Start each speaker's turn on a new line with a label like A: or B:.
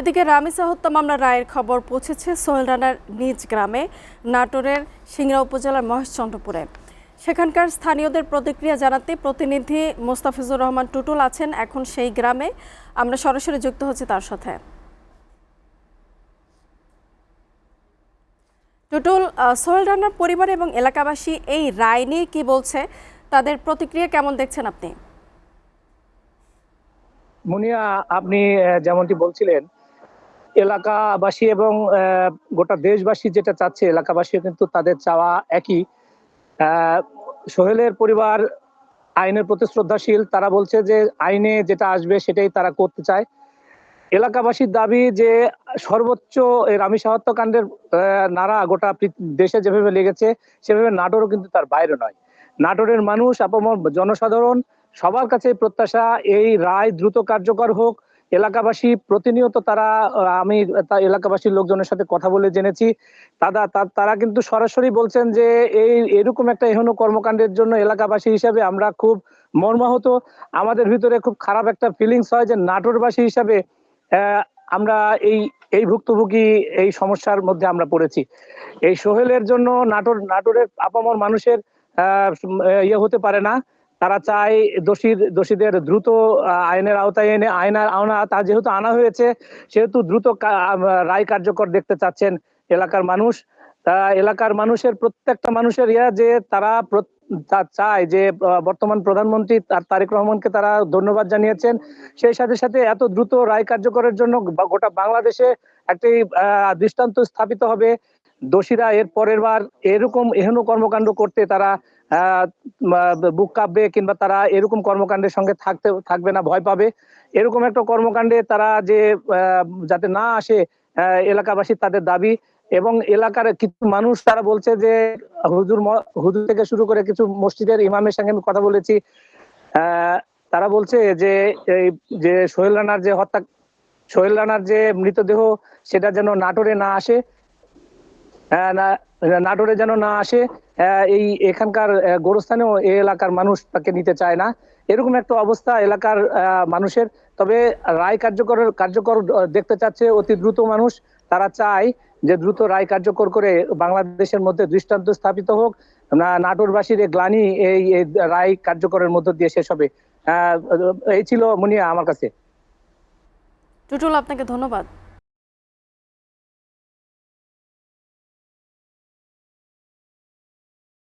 A: এদিকে রামিসা হত্যা মামলার রায়ের খবর পৌঁছেছে সোহেল রানার নিজ গ্রামে নাটোরের সিংড়া উপজেলার মহেশচন্দ্রপুরে। সেখানকার স্থানীয়দের প্রতিক্রিয়া জানাতে প্রতিনিধি মোস্তাফিজুর রহমান টুটুল আছেন এখন সেই গ্রামে। আমরা সরাসরি যুক্ত হচ্ছি তার সাথে। টুটুল, সোহেল রানার পরিবার এবং এলাকাবাসী এই রায় নিয়ে কি বলছে, তাদের প্রতিক্রিয়া কেমন দেখছেন আপনি?
B: মুনিয়া, আপনি যেমনটি বলছিলেন, এলাকাবাসী এবং গোটা দেশবাসী যেটা চাচ্ছে, এলাকাবাসীও কিন্তু তাদের চাওয়া একই। সোহেলের পরিবার আইনের প্রতি শ্রদ্ধাশীল। তারা বলছে যে আইনে যেটা আসবে সেটাই তারা করতে চায়। এলাকাবাসীর দাবি যে সর্বোচ্চ এই রামিসা হত্যাকাণ্ডের নাড়া গোটা দেশে যেভাবে লেগেছে, সেভাবে নাটোরও কিন্তু তার বাইরে নয়। নাটোরের মানুষ, আপামর জনসাধারণ সবার কাছে প্রত্যাশা এই রায় দ্রুত কার্যকর হোক। এলাকাবাসী প্রতিনিয়ত তারা আমি এলাকাবাসীর লোকজনের সাথে কথা বলে জেনেছি, তারা কিন্তু সরাসরি বলছেন যে এরকম একটা এহেন কর্মকাণ্ডের জন্য এলাকাবাসী হিসাবে আমরা খুব মর্মাহত। আমাদের ভিতরে খুব খারাপ একটা ফিলিংস হয় যে নাটোরবাসী হিসাবে আমরা এই ভুক্তভোগী এই সমস্যার মধ্যে আমরা পড়েছি। এই সোহেলের জন্য নাটোরের আপামর মানুষের ইয়ে হতে পারে না। তারা চায় দোষীদের দ্রুত আইনের আওতায় এনে তা যেহেতু আনা হয়েছে, সেহেতু দ্রুত রায় কার্যকর দেখতে চাচ্ছেন এলাকার মানুষ। এলাকার মানুষের প্রত্যেকটা মানুষের যে তারা চায় যে বর্তমান প্রধানমন্ত্রী তারেক রহমানকে তারা ধন্যবাদ জানিয়েছেন। সেই সাথে সাথে এত দ্রুত রায় কার্যকরের জন্য গোটা বাংলাদেশে একটি দৃষ্টান্ত স্থাপিত হবে। দোষীরা এর পরের বার এরকম এহেন কর্মকাণ্ড করতে তারা বুক কাঁপবে, কিংবা তারা এরকম কর্মকাণ্ডের সঙ্গে থাকবে না, ভয় পাবে। এরকম একটা কর্মকাণ্ডে তারা যে যাতে না আসে, এলাকাবাসীর তাদের দাবি। এবং এলাকার কিছু মানুষ তারা বলছে যে হুজুর থেকে শুরু করে কিছু মসজিদের ইমামের সঙ্গে আমি কথা বলেছি, তারা বলছে যে এই যে সোহেল রানার যে মৃতদেহ সেটা যেন নাটোরে না আসে, নাটোরে যেন না আসে। এখানকার গোরস্থানেও এই এলাকার মানুষ তাকে নিতে চায় না, এরকম একটা অবস্থা এলাকার মানুষের। তবে রায় কার্যকর দেখতে চাচ্ছে অতি দ্রুত মানুষ। তারা চায় যে দ্রুত রায় কার্যকর করে বাংলাদেশের মধ্যে দৃষ্টান্ত স্থাপিত হোক। নাটোরবাসীর গ্লানি এই রায় কার্যকরের মধ্য দিয়ে শেষ হবে। এই ছিল মুনিয়া আমার কাছে।
A: টুটুল, আপনাকে ধন্যবাদ।